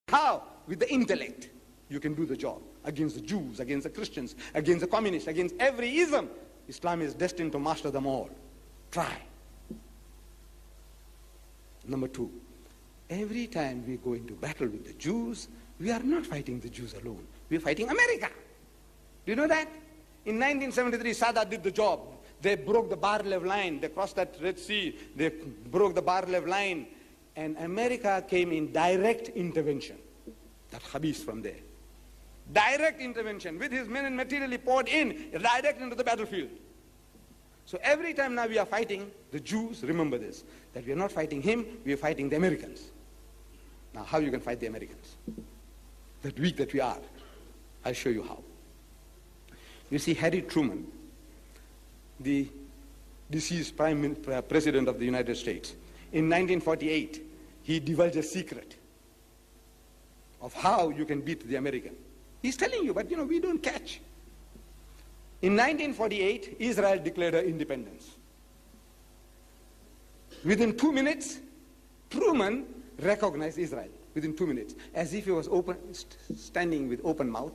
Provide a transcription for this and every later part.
How? With the intellect, you can do the job against the Jews, against the Christians, against the communists, against every ism. Islam is destined to master them all. Try. Number two, every time we go into battle with the Jews, we are not fighting the Jews alone. We are fighting America. Do you know that? In 1973, Sadat did the job. They broke the Bar-Lev line. They crossed that Red Sea. They broke the Bar-Lev line. And America came in direct intervention. That Khabis from there. Direct intervention. With his men and material he poured in, direct into the battlefield. So every time now we are fighting the Jews, remember this, that we are not fighting him, we are fighting the Americans. Now how you can fight the Americans? That weak that we are. I'll show you how. You see, Harry Truman, the deceased President of the United States, in 1948, he divulged a secret of how you can beat the American. He's telling you, but we don't catch. In 1948, Israel declared her independence. Within 2 minutes, Truman recognized Israel. Within 2 minutes, as if he was standing with open mouth,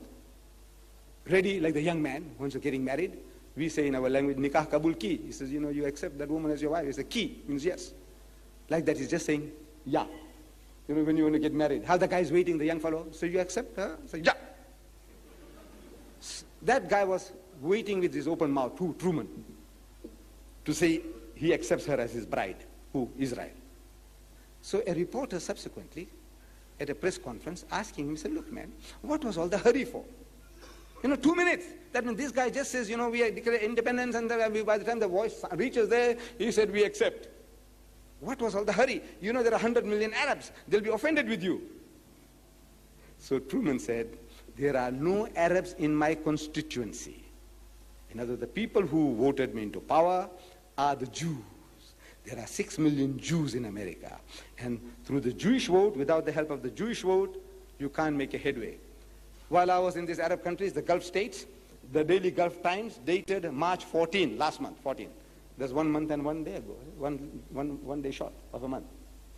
ready like the young man once you're getting married. We say in our language, nikah kabul ki. He says, you accept that woman as your wife. It's a ki, means yes. Like that, he's just saying, yeah. When you want to get married, how the guy's waiting, the young fellow, so you accept her? So, yeah. That guy was waiting with his open mouth, who? Truman, to say he accepts her as his bride. Who? Israel. So a reporter subsequently, at a press conference, asking him, said, look man, what was all the hurry for? 2 minutes. That means this guy just says, we declare independence, and by the time the voice reaches there, he said, we accept. What was all the hurry? There are 100 million Arabs. They'll be offended with you. So Truman said, there are no Arabs in my constituency. In other words, the people who voted me into power are the Jews. There are 6 million Jews in America. And through the Jewish vote, without the help of the Jewish vote, you can't make a headway. While I was in these Arab countries, the Gulf states, the Daily Gulf Times dated March 14, last month, 14. There's 1 month and 1 day ago, one day short of a month,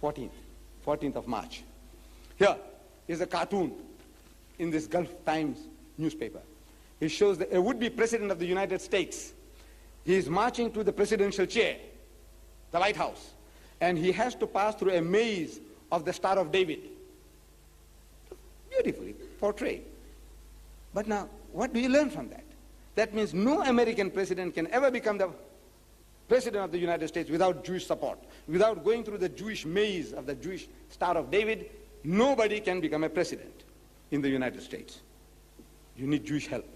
14th of March. Here is a cartoon in this Gulf Times newspaper. It shows a would-be president of the United States. He is marching to the presidential chair, the White House, and he has to pass through a maze of the Star of David. Beautifully portrayed. But now, what do you learn from that? That means no American president can ever become the president of the United States without Jewish support. Without going through the Jewish maze of the Jewish Star of David, nobody can become a president in the United States. You need Jewish help.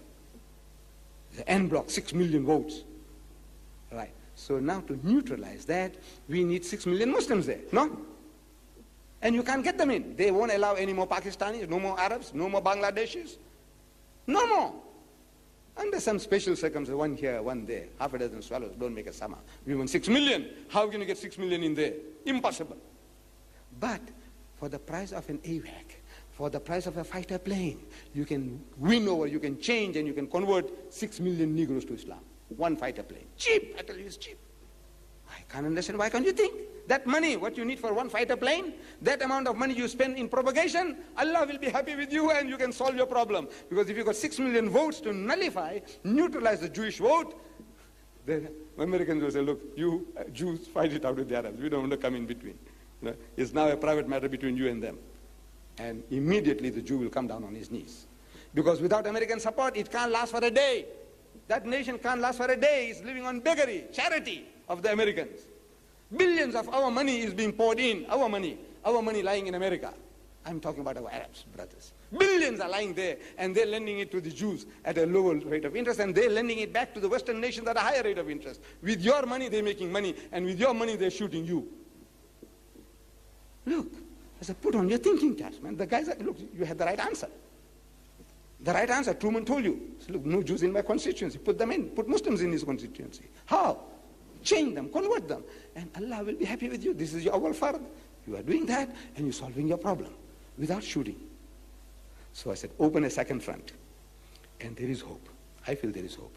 The en bloc, 6 million votes. Right. So now to neutralize that, we need 6 million Muslims there, no? And you can't get them in. They won't allow any more Pakistanis, no more Arabs, no more Bangladeshis. No more. Under some special circumstances, one here, one there, half a dozen swallows don't make a summer. We want 6 million. How can you get 6 million in there? Impossible. But for the price of an AWAC, for the price of a fighter plane, you can win over, you can change, and you can convert 6 million Negroes to Islam. One fighter plane. Cheap, I tell you, it's cheap. I can't understand, why can't you think? That money, what you need for one fighter plane, that amount of money you spend in propagation, Allah will be happy with you and you can solve your problem. Because if you got 6 million votes to nullify, neutralize the Jewish vote, then Americans will say, look, you Jews fight it out with the Arabs. We don't want to come in between. It's now a private matter between you and them. And immediately the Jew will come down on his knees. Because without American support, it can't last for a day. That nation can't last for a day. It's living on beggary, charity of the Americans. Billions of our money is being poured in, our money lying in America. I'm talking about our Arabs, brothers. Billions are lying there, and they're lending it to the Jews at a lower rate of interest, and they're lending it back to the Western nations at a higher rate of interest. With your money, they're making money, and with your money, they're shooting you. Look, I said, put on your thinking caps, man. The guys said, look, you had the right answer. The right answer, Truman told you. Said, look, no Jews in my constituency. Put them in. Put Muslims in his constituency. How? Change them, convert them, and Allah will be happy with you. This is your awal fard. You are doing that, and you're solving your problem without shooting. So I said, open a second front, and there is hope. I feel there is hope.